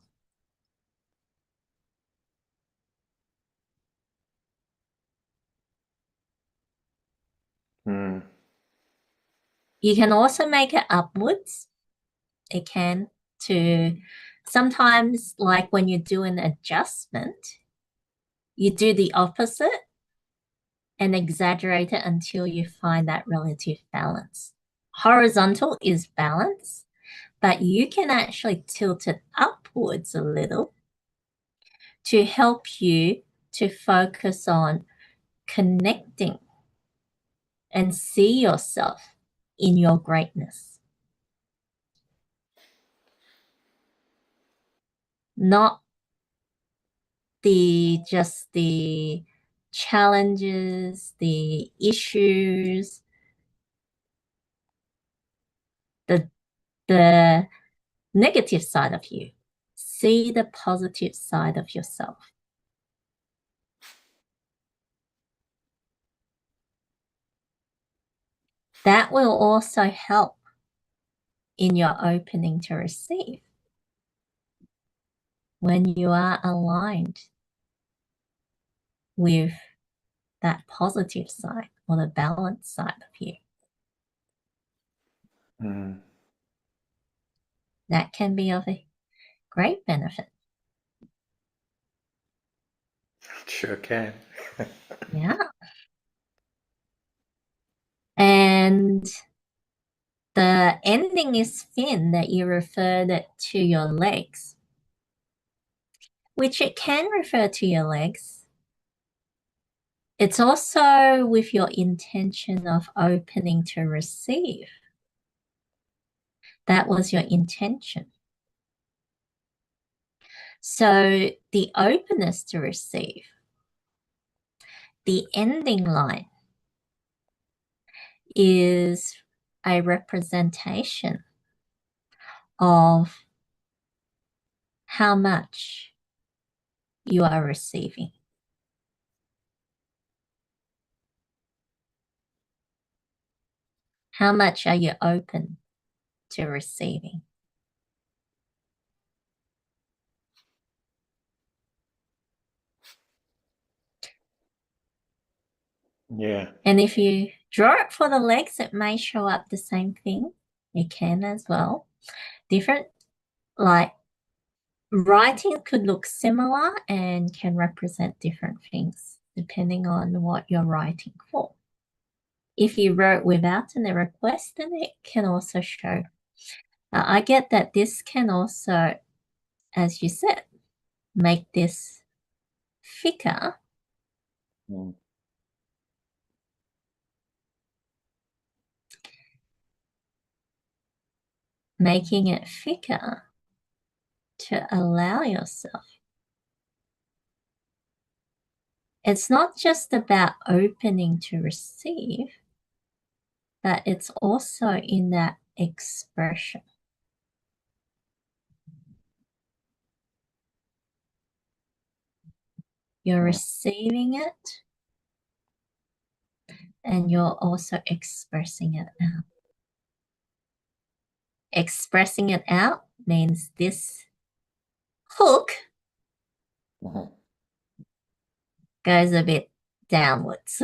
You can also make it upwards. It can sometimes, like when you do an adjustment, you do the opposite and exaggerate it until you find that relative balance. Horizontal is balance, but you can actually tilt it upwards a little to help you to focus on connecting and see yourself in your greatness. Not just the challenges, the issues, the negative side of you. See the positive side of yourself. That will also help in your opening to receive when you are aligned with that positive side or the balanced side of you. That can be of a great benefit. Sure can. Yeah. And the ending is thin that you referred to your legs, which it can refer to your legs. It's also with your intention of opening to receive. That was your intention. So the openness to receive, the ending line, is a representation of how much you are receiving. How much are you open to receiving? Yeah. And if you draw it for the legs, it may show up the same thing. It can as well. Different, like writing could look similar and can represent different things depending on what you're writing for. If you wrote without a request, then it can also show. I get that this can also, as you said, make this thicker. Making it thicker to allow yourself. It's not just about opening to receive, but it's also in that expression. You're receiving it, and you're also expressing it out. Expressing it out means this hook goes a bit downwards.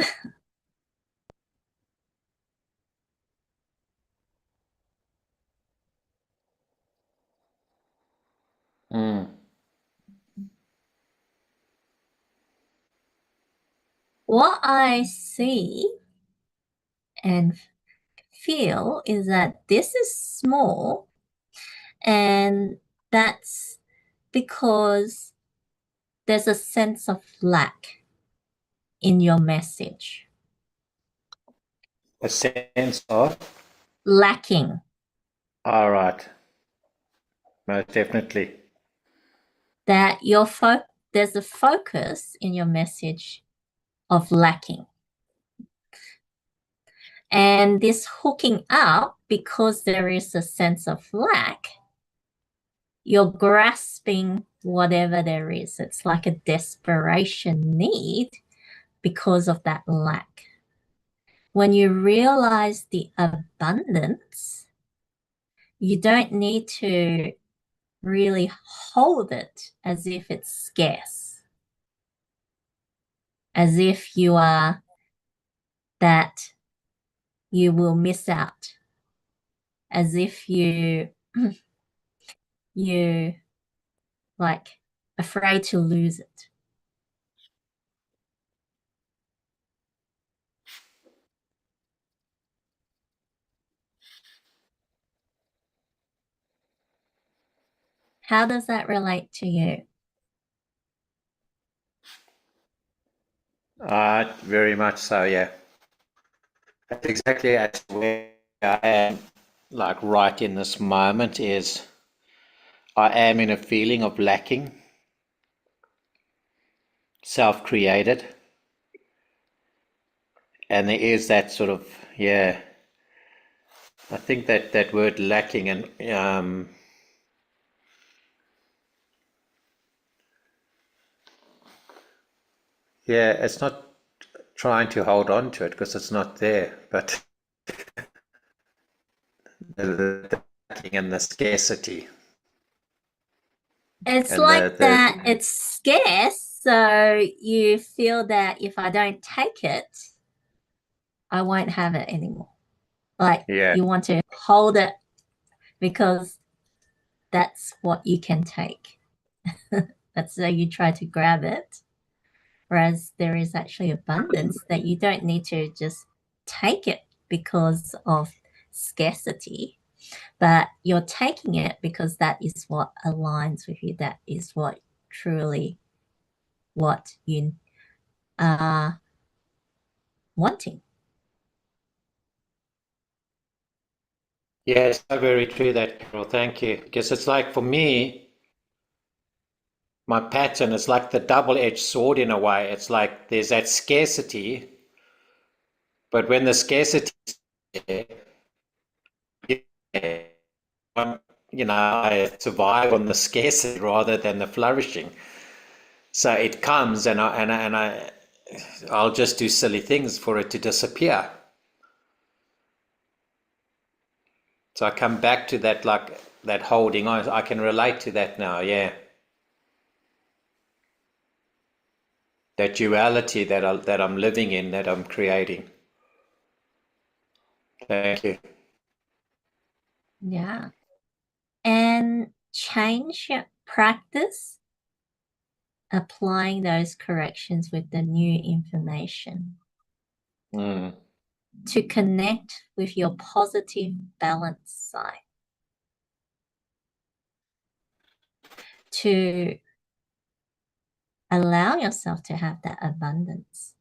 What I see and feel is that this is small, and that's because there's a sense of lack in your message. A sense of? Lacking. All right. Most definitely. That there's a focus in your message of lacking. And this hooking up, because there is a sense of lack, you're grasping whatever there is. It's like a desperation need because of that lack. When you realize the abundance, you don't need to really hold it as if it's scarce, as if you are that you will miss out, as if you like afraid to lose it. How does that relate to you? Very much so, yeah. That's exactly where I am, like right in this moment, is I am in a feeling of lacking, self-created, and there is that sort of, yeah, I think that word lacking, and yeah, it's not trying to hold on to it because it's not there, but the lacking and the scarcity. It's and like that it's scarce, so you feel that if I don't take it, I won't have it anymore. Like, yeah, you want to hold it because that's what you can take. That's how you try to grab it. Whereas there is actually abundance that you don't need to just take it because of scarcity, but you're taking it because that is what aligns with you. That is what truly what you are wanting. yeah, it's so very true that, Carol. Thank you. Because it's like, for me, my pattern is like the double-edged sword in a way. It's like there's that scarcity, but when the scarcity is there, I survive on the scarcity rather than the flourishing. So it comes, and I'll just do silly things for it to disappear. So I come back to that, like that holding on. I can relate to that now. Yeah, that duality that I'm living in, that I'm creating. Thank you. Yeah. And change your practice applying those corrections with the new information to connect with your positive balanced side, to allow yourself to have that abundance,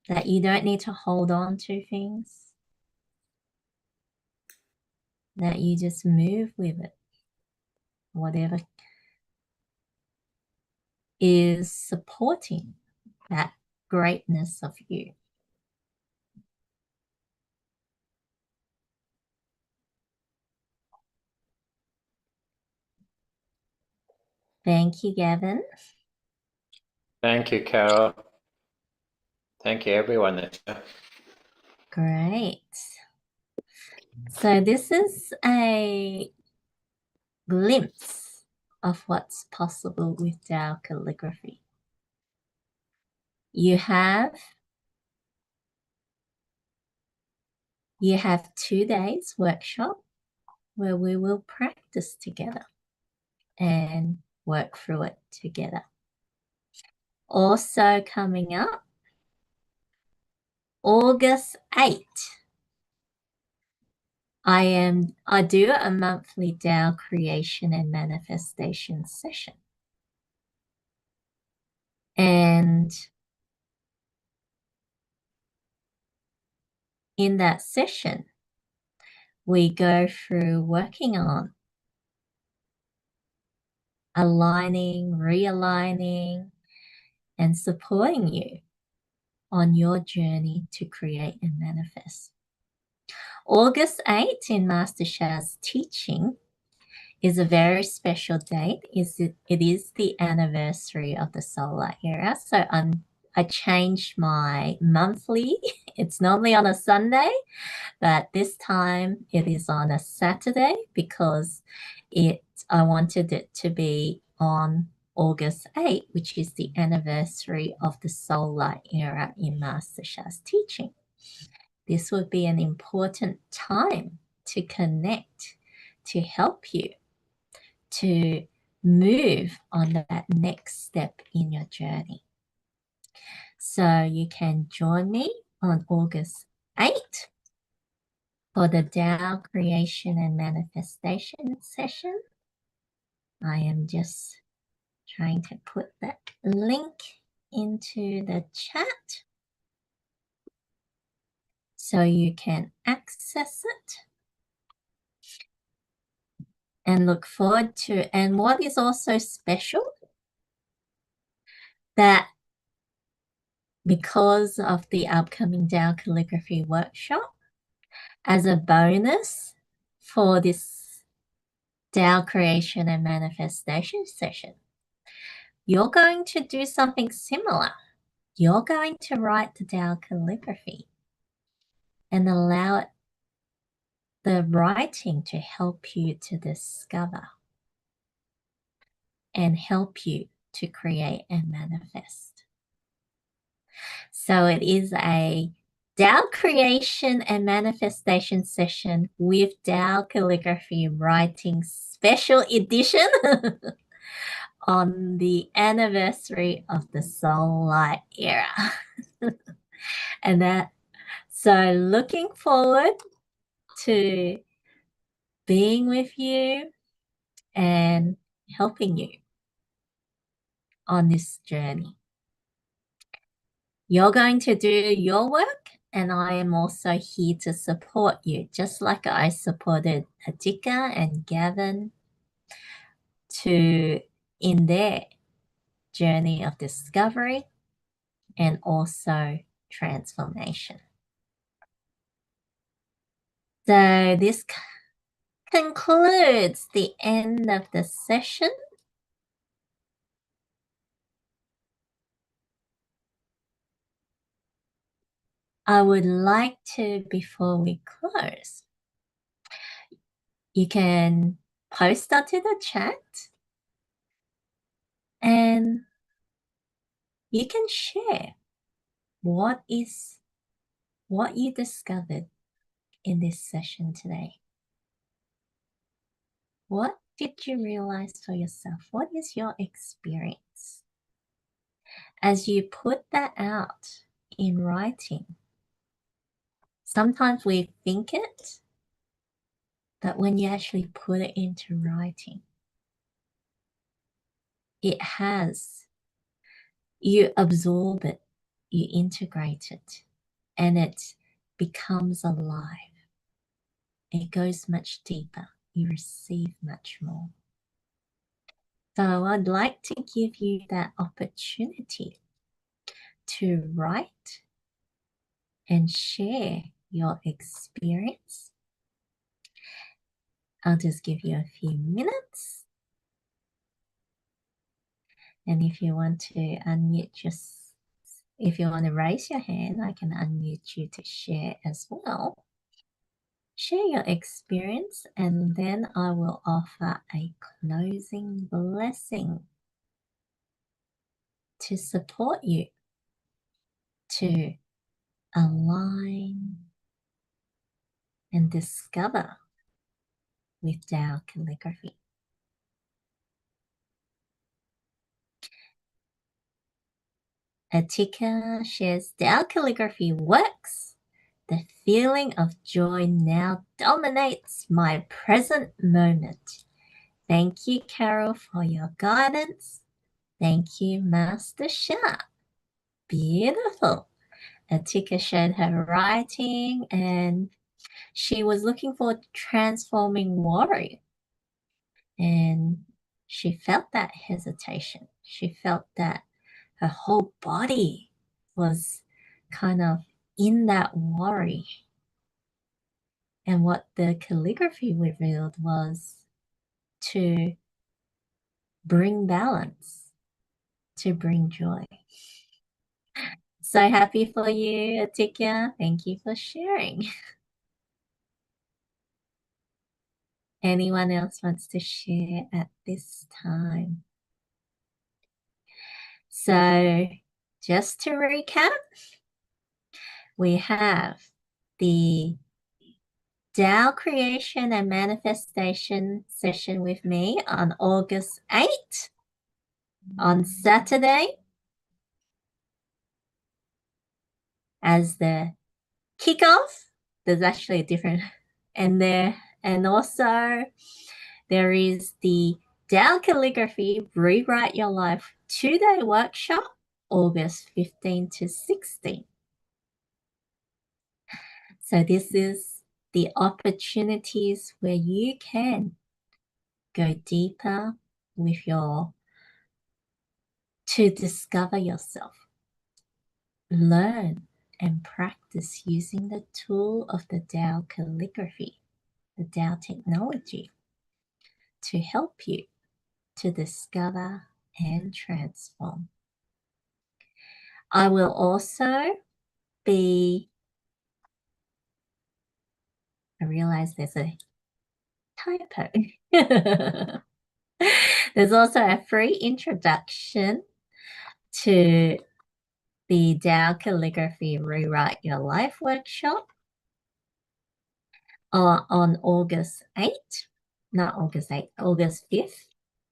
that you don't need to hold on to things, that you just move with it, whatever is supporting that greatness of you. Thank you, Gavin. Thank you, Carol. Thank you, everyone that's here. Great. So this is a glimpse of what's possible with Tao calligraphy. You have 2 days workshop where we will practice together and work through it together. Also coming up, August 8th, I do a monthly Tao creation and manifestation session. And in that session, we go through working on aligning, realigning, and supporting you on your journey to create and manifest. August 8th in Master Sha's teaching is a very special date. It is the anniversary of the solar era. So I changed my monthly. It's normally on a Sunday, but this time it is on a Saturday because I wanted it to be on August 8th, which is the anniversary of the solar era in Master Sha's teaching. This would be an important time to connect, to help you to move on that next step in your journey. So you can join me on August 8th for the Tao Creation and Manifestation session. I am just trying to put that link into the chat so you can access it and look forward to. And what is also special, that because of the upcoming Tao Calligraphy workshop, as a bonus for this Tao Creation and Manifestation session, you're going to do something similar. You're going to write the Tao calligraphy and allow the writing to help you to discover and help you to create and manifest. So it is a Tao Creation and Manifestation session with Tao Calligraphy Writing Special Edition on the anniversary of the Soul Light era. So looking forward to being with you and helping you on this journey. You're going to do your work, and I am also here to support you, just like I supported Atika and Gavin in their journey of discovery and also transformation. So this concludes the end of the session. I would like to, before we close, you can post onto the chat and you can share what you discovered in this session today. What did you realize for yourself? What is your experience? As you put that out in writing, sometimes we think it, but when you actually put it into writing, you absorb it, you integrate it, and it becomes alive. It goes much deeper. You receive much more. So I'd like to give you that opportunity to write and share your experience. I'll just give you a few minutes. And if you want to if you want to raise your hand, I can unmute you to share as well. Share your experience, and then I will offer a closing blessing to support you to align and discover with Tao Calligraphy. Atika shares, Tao Calligraphy works. The feeling of joy now dominates my present moment. Thank you, Carol, for your guidance. Thank you, Master Sha. Beautiful. Atika shared her writing, and she was looking for transforming warrior. And she felt that hesitation. She felt that her whole body was kind of in that worry. And what the calligraphy revealed was to bring balance, to bring joy. So happy for you, Atika. Thank you for sharing. Anyone else wants to share at this time? So just to recap, we have the Tao Creation and Manifestation session with me on August 8th on Saturday as the kickoff. There's actually a different and also there is the Tao Calligraphy Rewrite Your Life 2-day workshop, August 15 to 16. So this is the opportunities where you can go deeper with to discover yourself, learn and practice using the tool of the Tao Calligraphy, the Tao technology, to help you to discover and transform. I will also be, I realize there's a typo. There's also a free introduction to the Tao Calligraphy Rewrite Your Life workshop on August 8th, not August 8th, August 5th,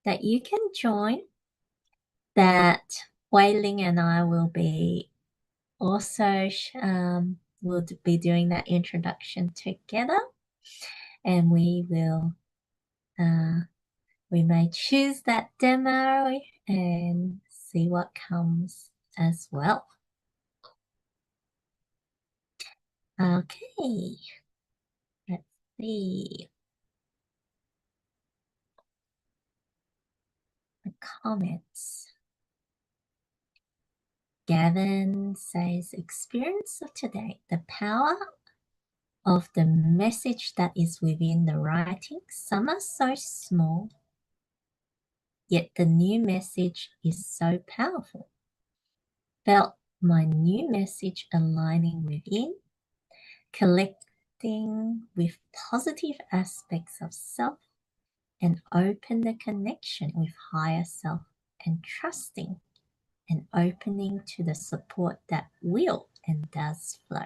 that you can join, that Wei Ling and I will be also we'll be doing that introduction together, and we will we may choose that demo and see what comes as well. Okay, let's see the comments. Gavin says, experience of today, the power of the message that is within the writing. Some are so small, yet the new message is so powerful. Felt my new message aligning within, collecting with positive aspects of self, and open the connection with higher self, and trusting and opening to the support that will and does flow.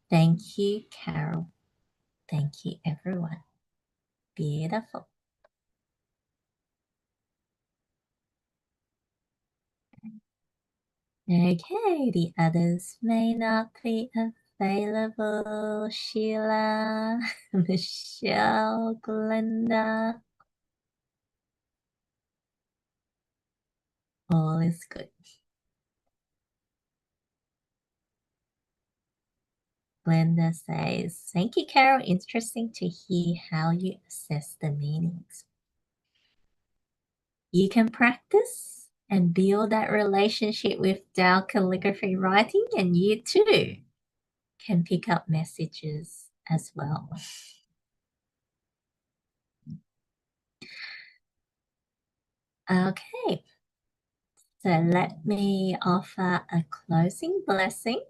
Thank you, Carol. Thank you, everyone. Beautiful. Okay, the others may not be available. Sheila, Michelle, Glenda. All is good. Glenda says, thank you, Carol. Interesting to hear how you assess the meanings. You can practice and build that relationship with Dao calligraphy writing, and you too can pick up messages as well. Okay, so let me offer a closing blessing.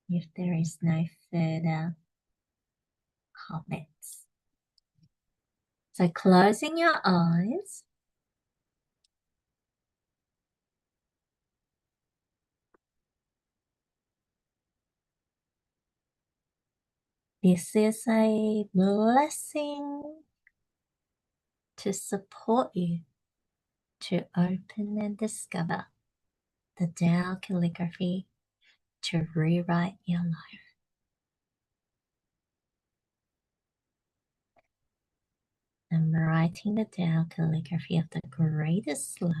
If there is no further comments. So closing your eyes. This is a blessing to support you to open and discover the Tao calligraphy to rewrite your life. I'm writing the Tao calligraphy of the greatest love.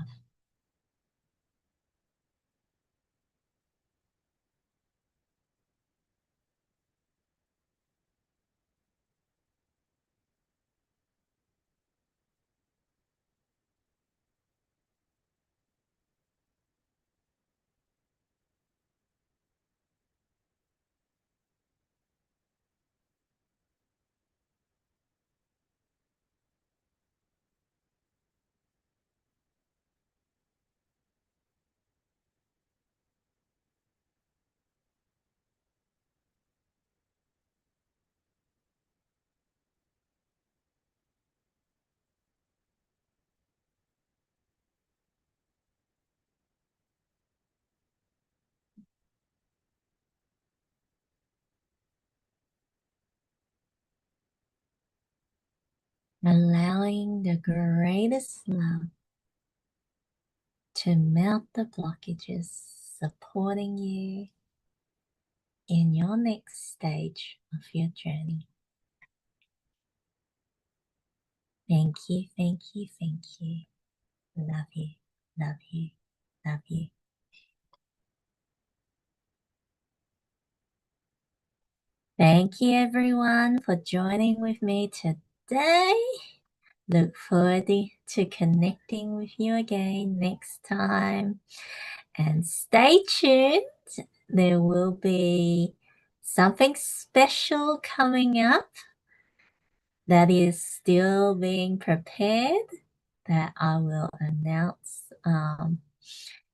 Allowing the greatest love to melt the blockages, supporting you in your next stage of your journey. Thank you, thank you, thank you. Love you, love you, love you. Thank you everyone for joining with me today. Look forward to connecting with you again next time. And stay tuned. There will be something special coming up that is still being prepared that I will announce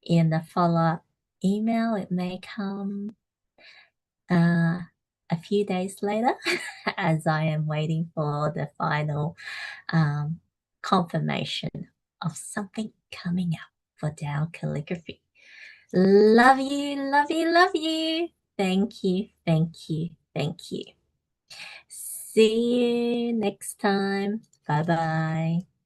in the follow-up email. It may come a few days later as I am waiting for the final confirmation of something coming up for Tao calligraphy. Love you, love you, love you. Thank you, thank you, thank you. See you next time. Bye-bye.